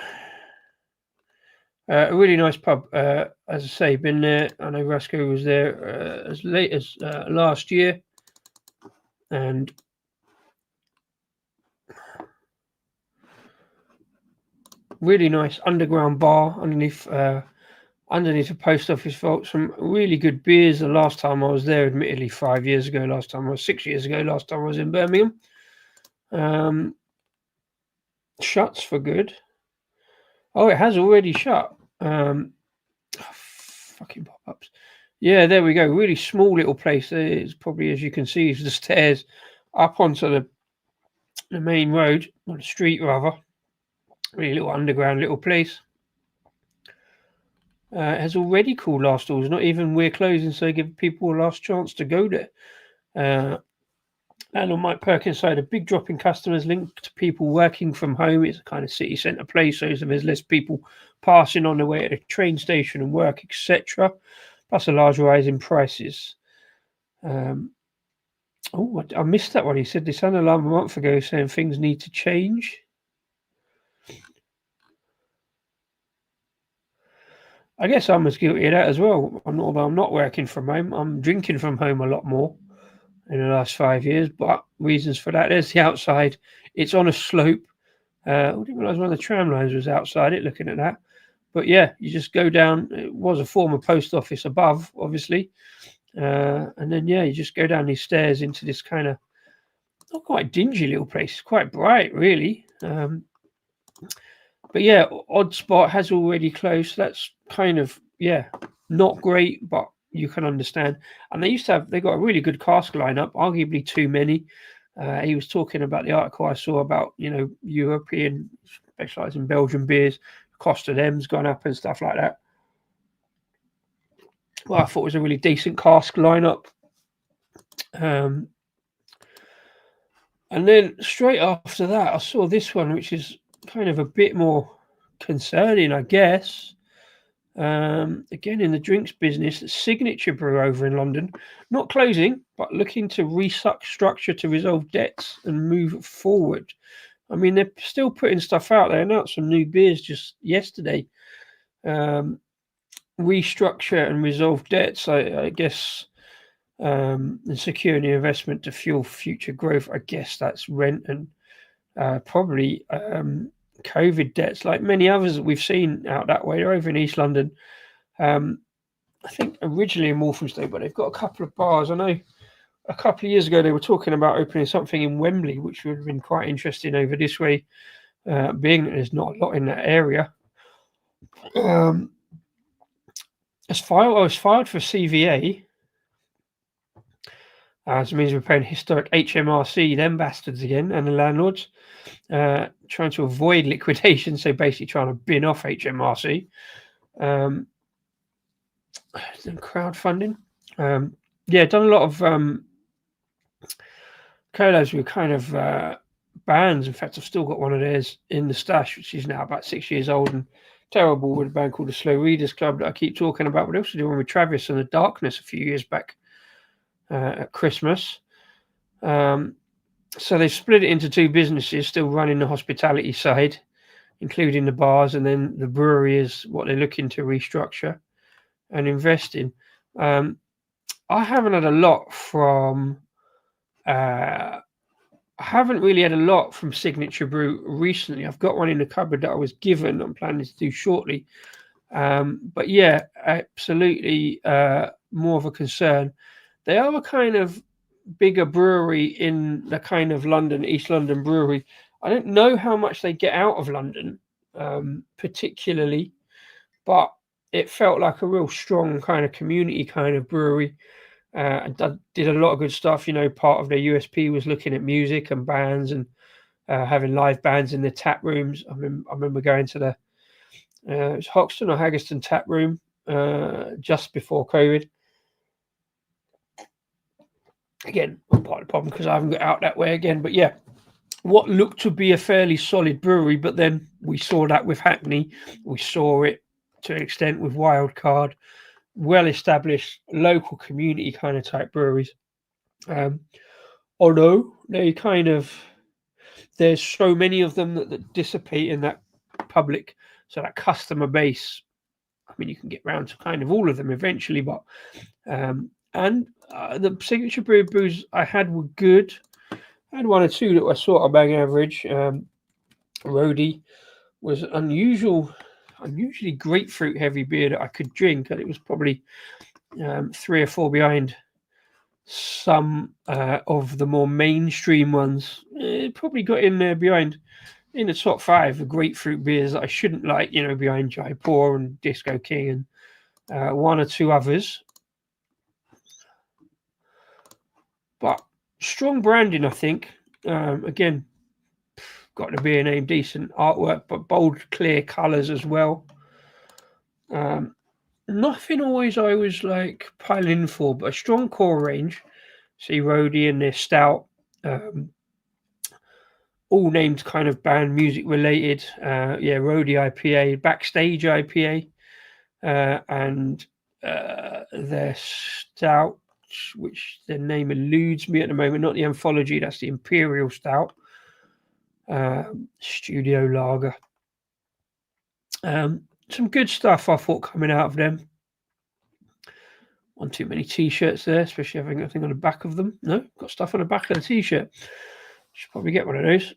A really nice pub, as I say, been there. I know Rasko was there as late as last year, and really nice underground bar underneath the post office vault. Some really good beers. The last time I was there, admittedly 5 years ago. Last time I was 6 years ago. Last time I was in Birmingham. Shuts for good. Oh, it has already shut. Fucking pop-ups. Yeah, there we go. Really small little place. It's probably, as you can see, is the stairs up onto the main road, or the street rather. Really little underground little place. It has already called last doors. Not even we're closing, so give people a last chance to go there. Landlord Mike Perkins said a big drop in customers linked to people working from home. It's a kind of city centre place, so there's less people passing on their way to the train station and work, etc. Plus a large rise in prices. I missed that one. He said this sounded alarm a month ago saying things need to change. I guess I'm as guilty of that as well. Although I'm not working from home, I'm drinking from home a lot more in the last 5 years. But reasons for that: there's the outside. It's on a slope. I didn't realise one of the tram lines was outside it. Looking at that, but yeah, you just go down. It was a former post office above, obviously, and then you just go down these stairs into this kind of not quite dingy little place. It's quite bright, really. But yeah, Odd Spot has already closed. That's kind of not great, but you can understand. And they got a really good cask lineup, arguably too many. He was talking about the article I saw about European specialised in Belgian beers. The cost of them's gone up and stuff like that. Well, I thought it was a really decent cask lineup. And then straight after that, I saw this one, which is kind of a bit more concerning, I guess. Again, in the drinks business, Signature Brew over in London, not closing, but looking to restructure to resolve debts and move forward. I mean, they're still putting stuff out. They announced some new beers just yesterday. Restructure and resolve debts, I guess, and secure new investment to fuel future growth. I guess that's rent and probably COVID debts, like many others that we've seen out that way. They're over in East London. I think originally in Walthamstow, but they've got a couple of bars. I know a couple of years ago they were talking about opening something in Wembley, which would have been quite interesting over this way, being that there's not a lot in that area. I was filed for CVA. So it means we're paying historic HMRC, them bastards again, and the landlords trying to avoid liquidation. So basically trying to bin off HMRC. Crowdfunding. Done a lot of colos with kind of bands. In fact, I've still got one of theirs in the stash, which is now about 6 years old and terrible, with a band called the Slow Readers Club that I keep talking about. But I also did one with Travis and the Darkness a few years back at Christmas. So they've split it into two businesses, still running the hospitality side, including the bars, and then the brewery is what they're looking to restructure and invest in. I haven't had a lot from I haven't really had a lot from Signature Brew recently. I've got one in the cupboard that I was given. I'm planning to do shortly. But yeah, absolutely more of a concern. They are a kind of bigger brewery in the kind of London, East London brewery. I don't know how much they get out of London, particularly, but it felt like a real strong kind of community kind of brewery. Did a lot of good stuff. Part of their USP was looking at music and bands and having live bands in the tap rooms. I remember going to the it was Hoxton or Haggerston tap room just before COVID. Again, I'm part of the problem because I haven't got out that way again. But yeah, what looked to be a fairly solid brewery, but then we saw that with Hackney. We saw it to an extent with Wildcard. Well-established local community kind of type breweries. Although there's so many of them that dissipate in that public, so that customer base. I mean, you can get round to kind of all of them eventually, but the Signature brews I had were good. I had one or two that were sort of bang average. Roadie was unusually grapefruit heavy beer that I could drink, and it was probably 3 or 4 behind some of the more mainstream ones. It probably got in there behind in the top 5 of grapefruit beers that I shouldn't like, behind Jaipur and Disco King and 1 or 2 others. But strong branding, I think. Again, got the beer name, decent artwork, but bold, clear colours as well. Nothing always I was like piling in for, but a strong core range. See Roadie and their stout, all named kind of band music related. Roadie IPA, Backstage IPA, and their stout, which the name eludes me at the moment, not the Anthology, that's the Imperial Stout. Studio Lager. Some good stuff I thought coming out of them. One too many t-shirts there, especially having anything on the back of them. No, got stuff on the back of the t-shirt. Should probably get one of those.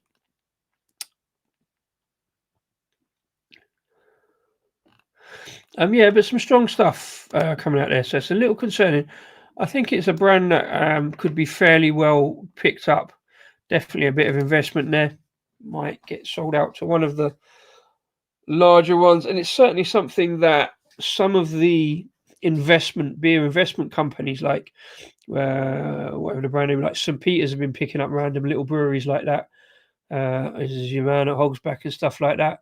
But some strong stuff coming out there, so it's a little concerning. I think it's a brand that could be fairly well picked up. Definitely a bit of investment there. Might get sold out to one of the larger ones, and it's certainly something that some of the beer investment companies like whatever the brand name, like St. Peter's, have been picking up random little breweries like that. This is your man at Hogsback and stuff like that.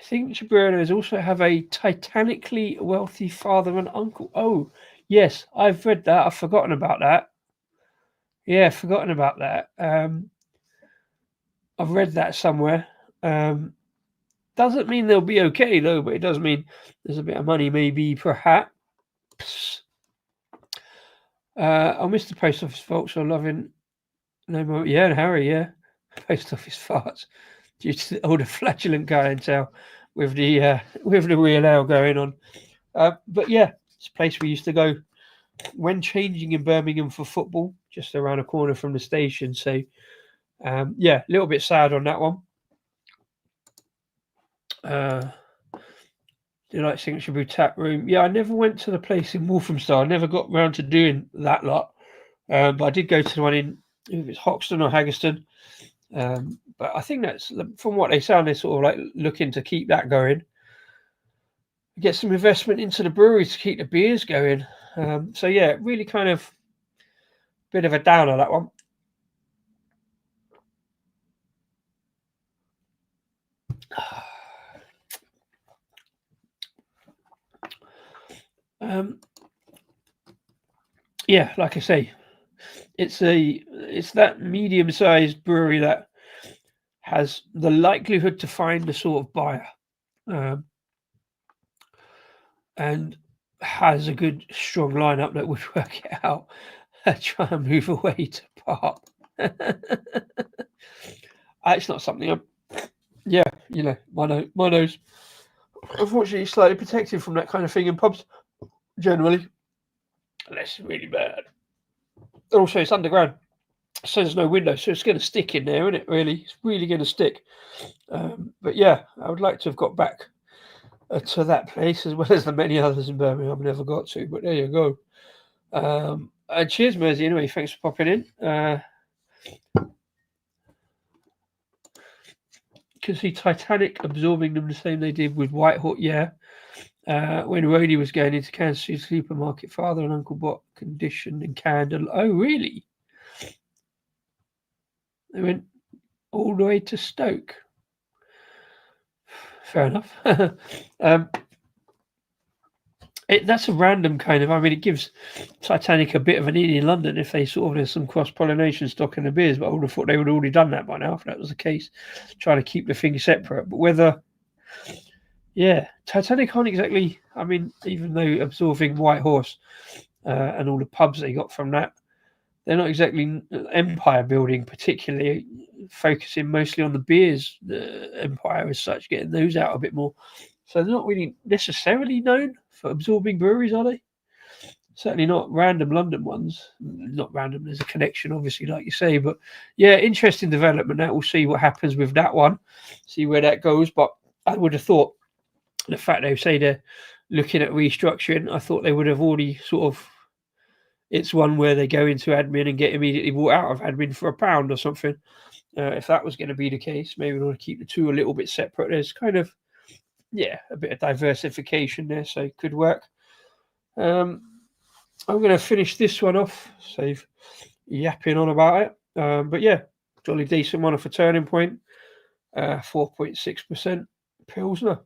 Signature Brewers also have a titanically wealthy father and uncle. Oh, yes, I've read that. I've forgotten about that. Yeah, forgotten about that. I've read that somewhere. Doesn't mean they'll be okay, though, but it does mean there's a bit of money, maybe, perhaps. I'll miss the post office folks. I'm loving no more. Yeah, and Harry, yeah. Post office farts due to all the flatulent clientele with the real ale going on. But yeah, it's a place we used to go when changing in Birmingham for football, just around a corner from the station. So a little bit sad on that one. Do you like Signature Brew Tap Room? Yeah, I never went to the place in Walthamstow. I never got around to doing that lot. But I did go to the one in, if it's Hoxton or Haggerston. But I think that's, from what they sound, they're sort of like looking to keep that going. Get some investment into the brewery to keep the beers going. So yeah, really kind of bit of a downer, that one. Yeah, like I say, it's that medium-sized brewery that has the likelihood to find a sort of buyer, and has a good strong lineup that would work it out. Try and move away to part. It's not something I'm. Yeah, my nose. Unfortunately, slightly protected from that kind of thing in pubs generally, unless it's really bad. Also, it's underground, so there's no window, so it's going to stick in there, isn't it? Really, it's really going to stick. But yeah, I would like to have got back to that place, as well as the many others in Birmingham I've never got to. But there you go. And cheers, Mersey. Anyway, thanks for popping in. Can see Titanic absorbing them the same they did with White Hot. Yeah. When Rhodey was going into Kansas City supermarket, father and uncle bought conditioned and canned. Oh, really? They went all the way to Stoke. Fair enough. That's a random kind of. I mean, it gives Titanic a bit of an in London if they sort of there's some cross pollination stock in the beers. But I would have thought they would have already done that by now if that was the case, trying to keep the things separate. But whether, yeah, Titanic aren't exactly. I mean, even though absorbing White Horse and all the pubs they got from that, they're not exactly empire building, particularly focusing mostly on the beers, the empire as such, getting those out a bit more. So they're not really necessarily known for absorbing breweries, are they? Certainly not random London ones. Not random, there's a connection, obviously, like you say. But yeah, interesting development. That we'll see what happens with that one, see where that goes. But I would have thought the fact they say they're looking at restructuring, I thought they would have already sort of. It's one where they go into admin and get immediately bought out of admin for £1 or something. If that was going to be the case, maybe we want to keep the two a little bit separate. There's kind of, yeah, a bit of diversification there, so it could work. I'm going to finish this one off, save yapping on about it. But yeah, jolly decent one off a Turning Point, 4.6% Pilsner.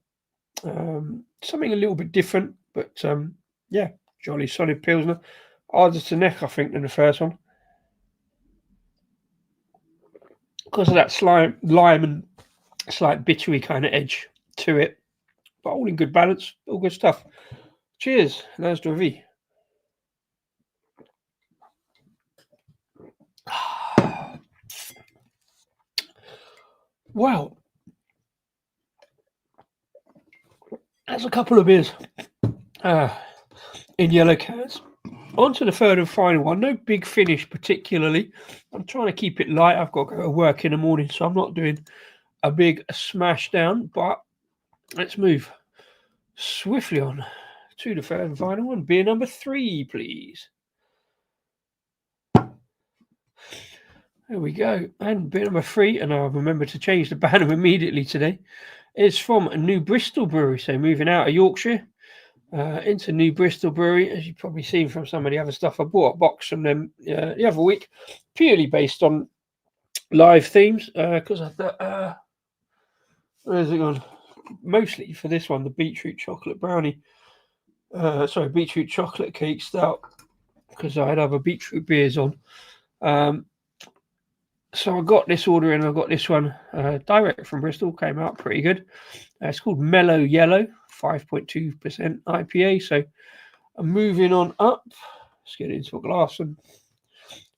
Something a little bit different, but yeah, jolly solid Pilsner. Harder to neck, I think, than the first one. Because of that lime and slight bittery kind of edge to it. But all in good balance, all good stuff. Cheers. There's the V. Wow. That's a couple of beers in yellow cans. On to the third and final one. No big finish particularly. I'm trying to keep it light. I've got to go to work in the morning, so I'm not doing a big smash down. But let's move swiftly on to the third and final one. Beer number 3, please. There we go. And beer number 3, and I'll remember to change the banner immediately today, is from New Bristol Brewery. So moving out of Yorkshire into New Bristol Brewery. As you've probably seen from some of the other stuff, I bought a box from them the other week, purely based on live themes, because I thought, where's it gone? Mostly for this one, the beetroot chocolate brownie. Beetroot chocolate cake stout, because I had other beetroot beers on. So I got this order and I got this one direct from Bristol. Came out pretty good. It's called Mello Yellow, 5.2% IPA. So I'm moving on up. Let's get into a glass and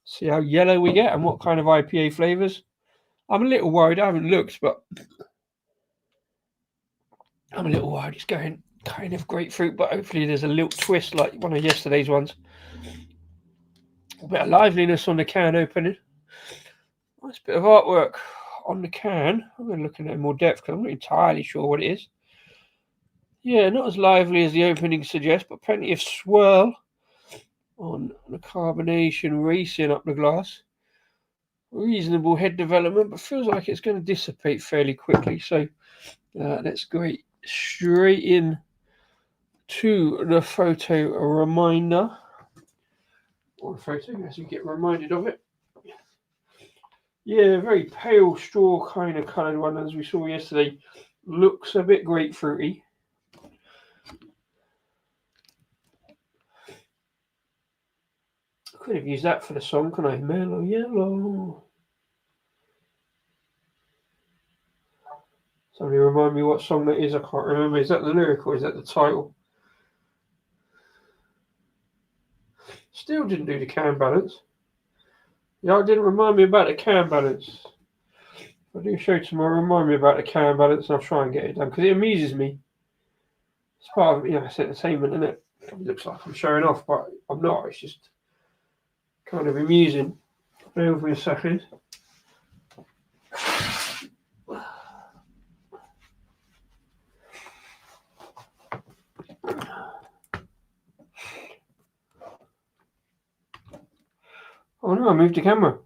see how yellow we get and what kind of IPA flavours. I'm a little worried. I haven't looked, but I'm a little worried. It's going kind of grapefruit, but hopefully there's a little twist like one of yesterday's ones. A bit of liveliness on the can opening. Nice bit of artwork on the can. I'm going to look at it in more depth because I'm not entirely sure what it is. Yeah, not as lively as the opening suggests, but plenty of swirl on the carbonation racing up the glass. reasonable head development, but feels like it's going to dissipate fairly quickly. So let's go straight in to the photo reminder. Or photo, as you get reminded of it. Yeah, very pale straw kind of coloured one, as we saw yesterday. Looks a bit grapefruity. Could have used that for the song, couldn't I? Mello, Yello. Somebody remind me what song that is. I can't remember. Is that the lyric or is that the title? Still didn't do the can balance. Yeah, it didn't remind me about the can balance. If I do show tomorrow, remind me about the can balance and I'll try and get it done because it amuses me. It's part of, it's entertainment, isn't it? It looks like I'm showing off, but I'm not. It's just kind of amusing. Bear with me a second. Oh no, I moved the camera.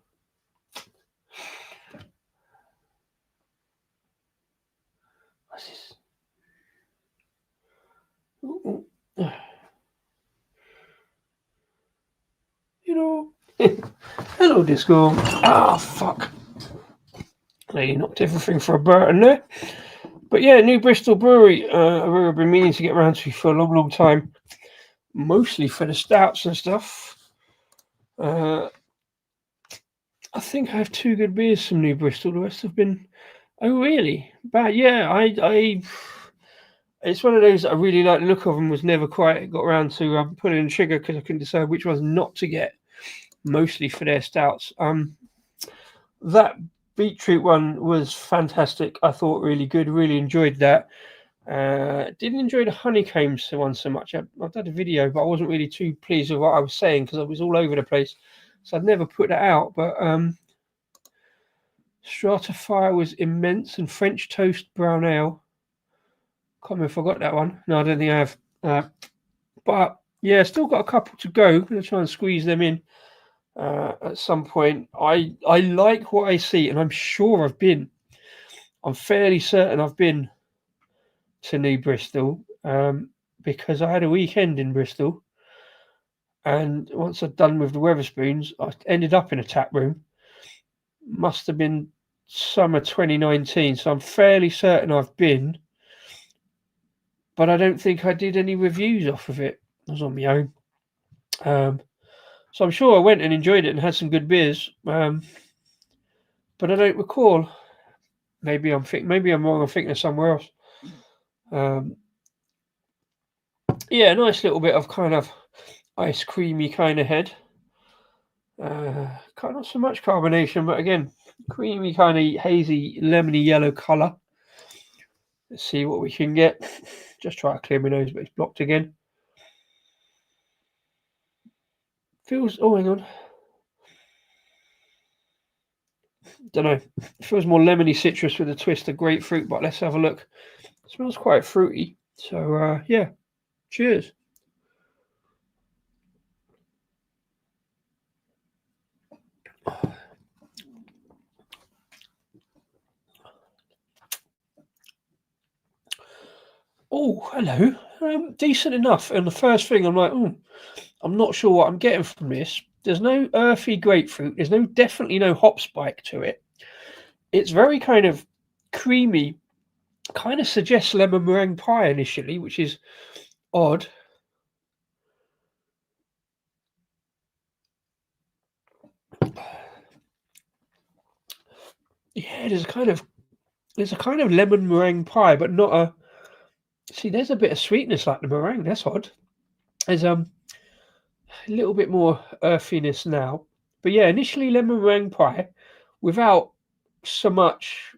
What's this? Ooh. Hello, Disco. Ah, fuck. They knocked everything for a Burton there. But yeah, New Bristol Brewery. I've been meaning to get around to for a long, long time. Mostly for the stouts and stuff. I think I have 2 good beers from New Bristol. The rest have been, oh really? Bad. Yeah, I. It's one of those I really like the look of them. Was never quite got around to pulling the trigger because I couldn't decide which ones not to get. Mostly for their stouts. That beetroot one was fantastic. I thought really good. Really enjoyed that. Didn't enjoy the honeycombs one so much. I've done a video, but I wasn't really too pleased with what I was saying because I was all over the place. So I'd never put that out. But Stratifier was immense, and French Toast Brown Ale. Can't remember if I got that one. No, I don't think I have. But yeah, still got a couple to go. I'm going to try and squeeze them in at some point. I like what I see, and I'm fairly certain I've been to New Bristol because I had a weekend in Bristol, and once I'd done with the Wetherspoons, I ended up in a tap room. Must have been summer 2019, so I'm fairly certain I've been, but I don't think I did any reviews off of it. I was on my own. So I'm sure I went and enjoyed it and had some good beers, but I don't recall. Maybe I'm wrong. I'm thinking of somewhere else. Yeah, nice little bit of kind of ice creamy kind of head. Not so much carbonation, but again, creamy kind of hazy, lemony yellow colour. Let's see what we can get. Just try to clear my nose, but it's blocked again. Feels. Oh, hang on. Don't know. It feels more lemony citrus with a twist of grapefruit, but let's have a look. It smells quite fruity. So yeah. Cheers. Oh, hello. Decent enough. And the first thing I'm like, I'm not sure what I'm getting from this. There's no earthy grapefruit. There's definitely no hop spike to it. It's very kind of creamy. Kind of suggests lemon meringue pie initially, which is odd. Yeah, there's a kind of lemon meringue pie, but not a. See, there's a bit of sweetness like the meringue. That's odd. There's a little bit more earthiness now, but yeah, initially lemon meringue pie, without so much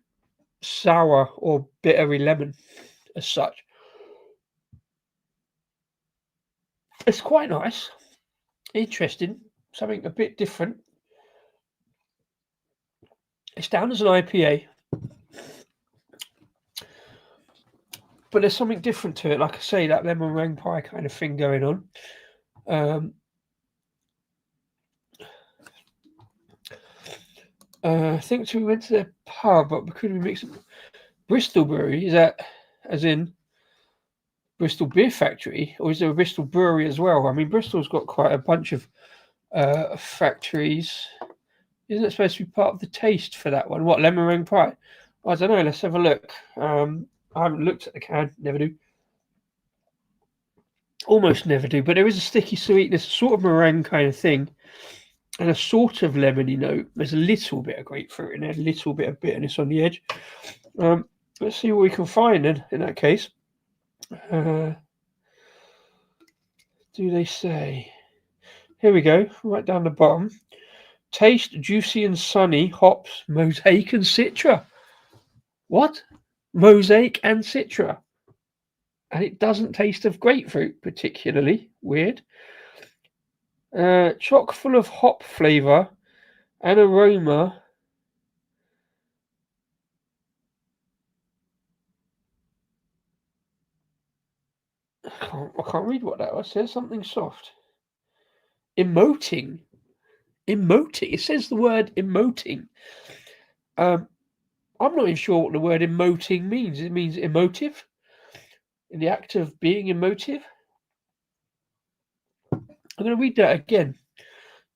sour or bittery lemon as such. It's quite nice, interesting, something a bit different. It's down as an IPA, but there's something different to it. Like I say, that lemon meringue pie kind of thing going on. I think we went to their pub, but because we mixed Bristol Brewery, is that as in Bristol Beer Factory, or is there a Bristol Brewery as well? I mean, Bristol's got quite a bunch of factories. Isn't it supposed to be part of the taste for that one? What, lemon meringue pie? I don't know. Let's have a look. I haven't looked at the can. Never do. Almost never do. But there is a sticky sweetness, sort of meringue kind of thing, and a sort of lemony note. There's a little bit of grapefruit in there, a little bit of bitterness on the edge. Let's see what we can find in that case. Do they say? Here we go. Right down the bottom. Taste juicy and sunny, hops, mosaic and citra. What? Mosaic and citra. And it doesn't taste of grapefruit particularly. Weird. Chock full of hop flavour and aroma. I can't read what that was. It says something soft. Emoting. Emoting. It says the word emoting. I'm not even sure what the word emoting means. It means emotive. In the act of being emotive. I'm going to read that again.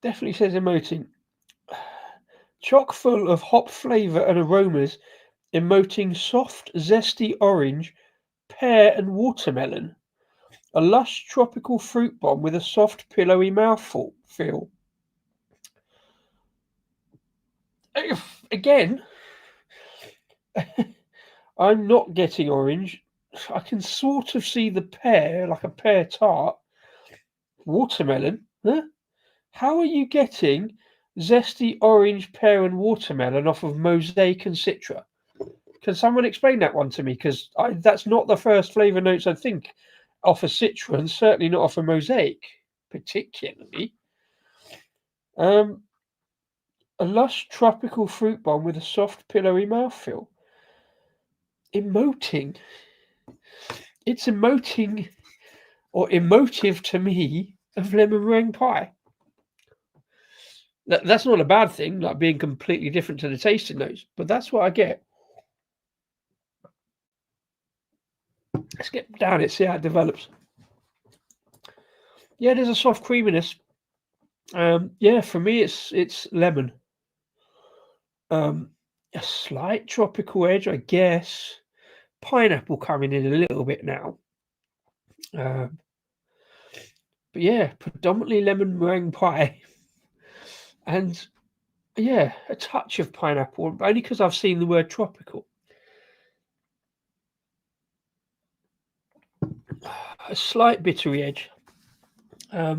Definitely says emoting. Chock full of hop flavour and aromas, emoting soft, zesty orange, pear and watermelon. A lush tropical fruit bomb with a soft, pillowy mouthful feel. Again, I'm not getting orange. I can sort of see the pear, like a pear tart. Watermelon? Huh? How are you getting zesty orange, pear, and watermelon off of mosaic and citra? Can someone explain that one to me? Because that's not the first flavour notes I think off a citra, and certainly not off a mosaic, particularly. A lush tropical fruit bomb with a soft, pillowy mouthfeel. Emoting. It's emoting, or emotive to me, of lemon meringue pie. That's not a bad thing, like being completely different to the tasting notes, but that's what I get. Let's get down it, see how it develops. Yeah, there's a soft creaminess. Yeah, for me, it's lemon. A slight tropical edge, I guess. Pineapple coming in a little bit now. But yeah, predominantly lemon meringue pie. And yeah, a touch of pineapple, only because I've seen the word tropical. A slight bittery edge. Yeah,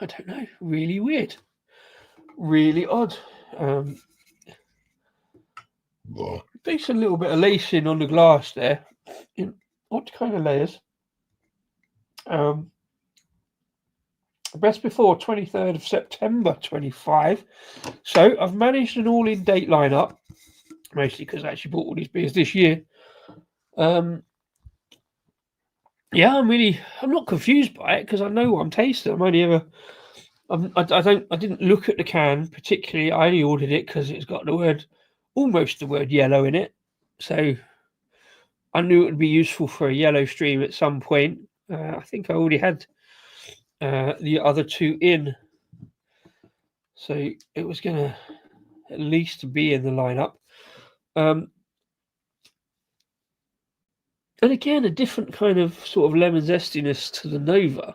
I don't know. Really weird. Really odd. Decent little bit of lacing on the glass there. In odd kind of layers. Best before 23rd of September 25. So I've managed an all-in date lineup, mostly because I actually bought all these beers this year. Yeah, I'm not confused by it because I know what I'm tasting. I didn't look at the can particularly. I only ordered it because it's got almost the word yellow in it. So I knew it would be useful for a yellow stream at some point. I think I already had the other two in. So it was going to at least be in the lineup. And again, a different kind of sort of lemon zestiness to the Nova.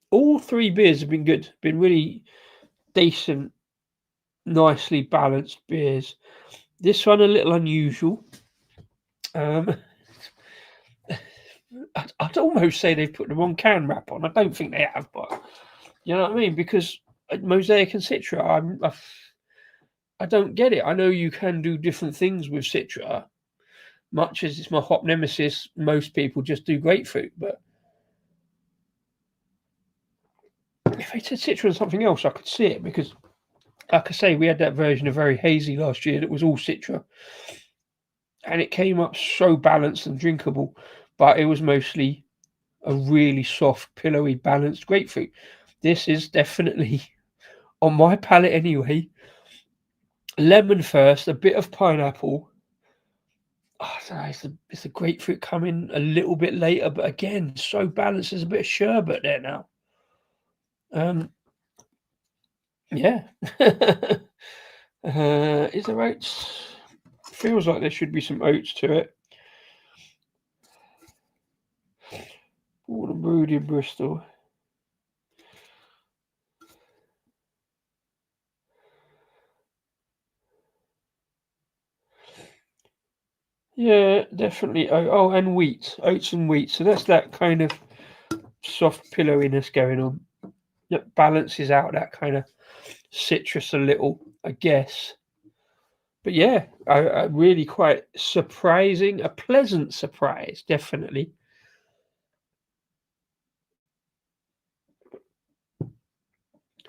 All three beers have been good, been really decent, nicely balanced beers. This one a little unusual. I'd almost say they've put the wrong can wrap on. I don't think they have, but you know what I mean? Because Mosaic and Citra, I don't get it. I know you can do different things with Citra. Much as it's my hop nemesis, most people just do grapefruit. But if they said Citra and something else, I could see it because, like I say, we had that version of Very Hazy last year that was all Citra. And it came up so balanced and drinkable. but it was mostly a really soft, pillowy, balanced grapefruit. This is definitely, on my palate anyway, lemon first, a bit of pineapple. I don't know, it's the grapefruit coming a little bit later, but again, so balanced. There's a bit of sherbet there now. Yeah. Is there oats? Feels like there should be some oats to it. Born and brewed in Bristol. Yeah, definitely. Oh, and wheat, oats and wheat. So that's that kind of soft pillowiness going on that balances out that kind of citrus a little, I guess. But yeah, I really quite surprising, a pleasant surprise, definitely.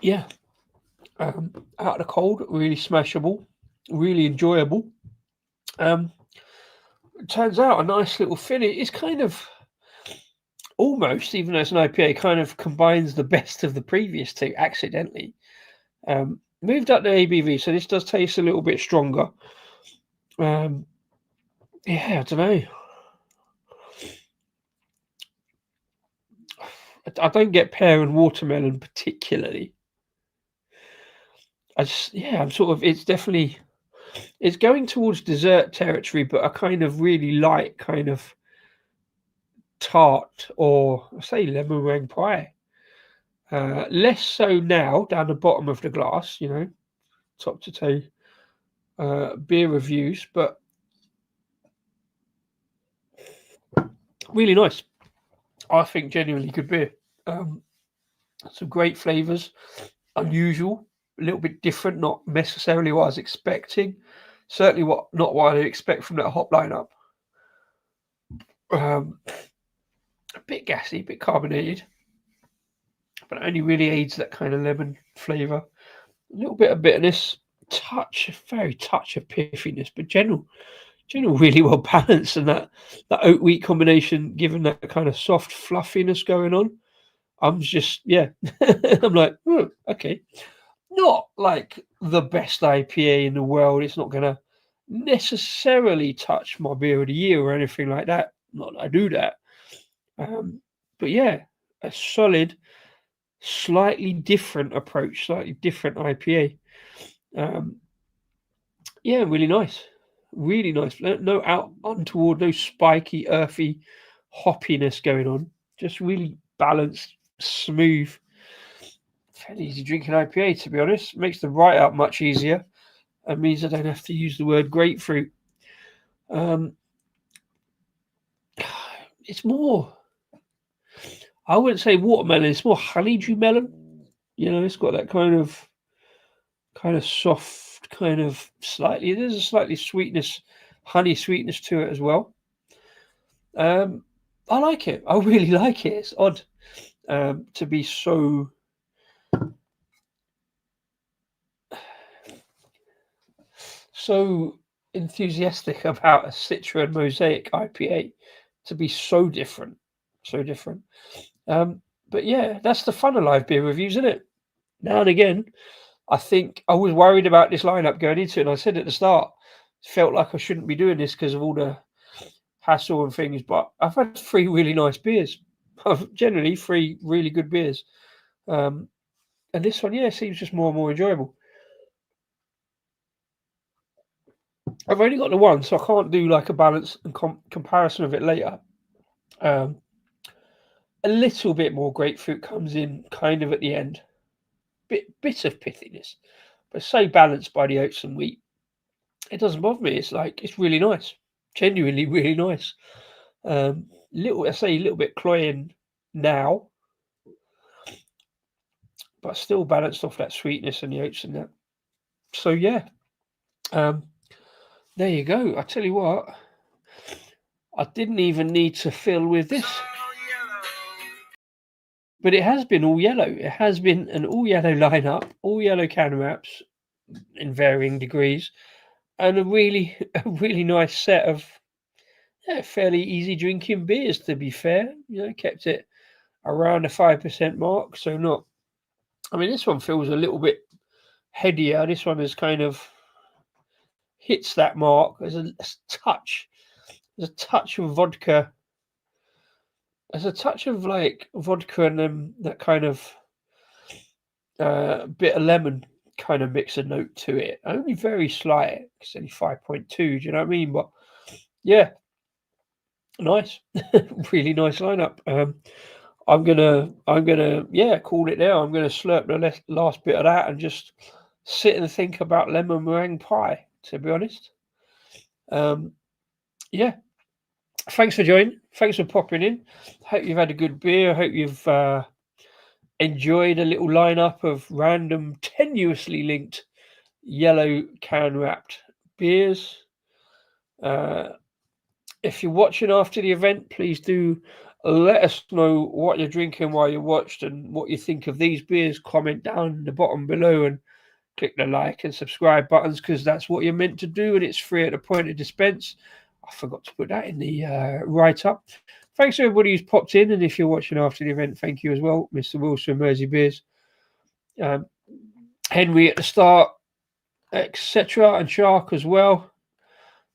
Yeah, out of the cold, really smashable, really enjoyable. Turns out a nice little finish. It's kind of almost, even though it's an IPA, kind of combines the best of the previous two accidentally. Moved up the ABV, so this does taste a little bit stronger. Yeah, I don't know. I don't get pear and watermelon particularly. I'm sort of, it's going towards dessert territory, but a kind of really light kind of tart, or I say lemon meringue pie. Less so now down the bottom of the glass, top to toe beer reviews, but really nice. I think genuinely good beer. Some great flavors, unusual, a little bit different, not necessarily what I was expecting. Certainly not what I expect from that hop lineup. A bit gassy, a bit carbonated, but it only really aids that kind of lemon flavor. A little bit of bitterness, very touch of piffiness, but general really well balanced, and that oat wheat combination, given that kind of soft fluffiness going on. I'm just I'm like, okay, not like the best IPA in the world. It's not gonna necessarily touch my beer of the year or anything like that. Not that I do that, but yeah, a solid, slightly different approach, slightly different IPA. Yeah, really nice. Really nice. No out untoward, no spiky, earthy hoppiness going on. Just really balanced, smooth, fairly easy drinking IPA, to be honest. Makes the write up much easier. It means I don't have to use the word grapefruit. It's more, I wouldn't say watermelon, it's more honeydew melon. It's got that kind of soft, there's a slightly sweetness, honey sweetness to it as well. I like it. I really like it. It's odd to be so enthusiastic about a Citra and Mosaic IPA, to be so different, so different. But yeah, that's the fun of live beer reviews, isn't it? Now and again, I think I was worried about this lineup going into it, and I said at the start, felt like I shouldn't be doing this because of all the hassle and things, but I've had 3 really nice beers. Generally 3 really good beers. And this one, seems just more and more enjoyable. I've only got the one, so I can't do like a balance and comparison of it later. A little bit more grapefruit comes in kind of at the end. Bit of pithiness, but so balanced by the oats and wheat. It doesn't bother me. It's really nice. Genuinely really nice. I say a little bit cloying now, but still balanced off that sweetness and the oats and that. So yeah, there you go. I tell you what, I didn't even need to fill with this, but it has been all yellow. It has been an all yellow lineup, all yellow can wraps in varying degrees, and a really nice set of fairly easy drinking beers, to be fair. Kept it around the 5% mark, so not. I mean, this one feels a little bit headier. This one is kind of hits that mark. There's a touch. There's a touch of vodka. There's a touch of like vodka and then that kind of bit of lemon kind of mix a note to it. Only very slight. It's only 5.2. Do you know what I mean? But yeah, nice, really nice lineup. I'm gonna call it now. I'm gonna slurp the last bit of that and just sit and think about lemon meringue pie. To be honest, yeah. Thanks for joining. Thanks for popping in. Hope you've had a good beer. Hope you've enjoyed a little lineup of random, tenuously linked yellow can wrapped beers. If you're watching after the event, please do let us know what you're drinking while you watched and what you think of these beers. Comment down the bottom below and click the like and subscribe buttons, because that's what you're meant to do, and it's free at the point of dispense. I forgot to put that in the write-up. Thanks to everybody who's popped in, and if you're watching after the event, thank you as well, Mr. Wilson, Mersey Beers, Henry at the start, etc., and Shark as well,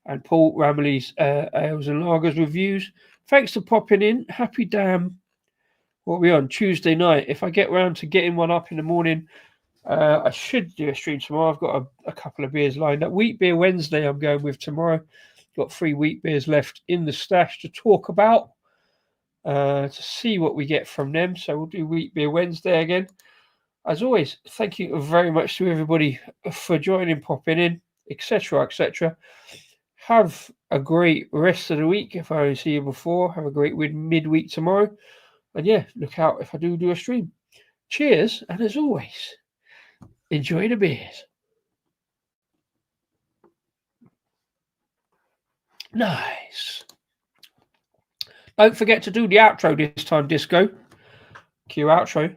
and Paul Ramley's Ales and Lagers reviews. Thanks for popping in. Happy damn, what are we on? Tuesday night. If I get round to getting one up in the morning, I should do a stream tomorrow. I've got a couple of beers lined up. Wheat Beer Wednesday I'm going with tomorrow. Got 3 wheat beers left in the stash to talk about, to see what we get from them. So we'll do Wheat Beer Wednesday again. As always, thank you very much to everybody for joining, popping in, etc., etc. Have a great rest of the week. If I don't see you before, have a great midweek tomorrow. And yeah, look out if I do a stream. Cheers, and as always, enjoy the beers. Nice. Don't forget to do the outro this time, Disco. Cue outro.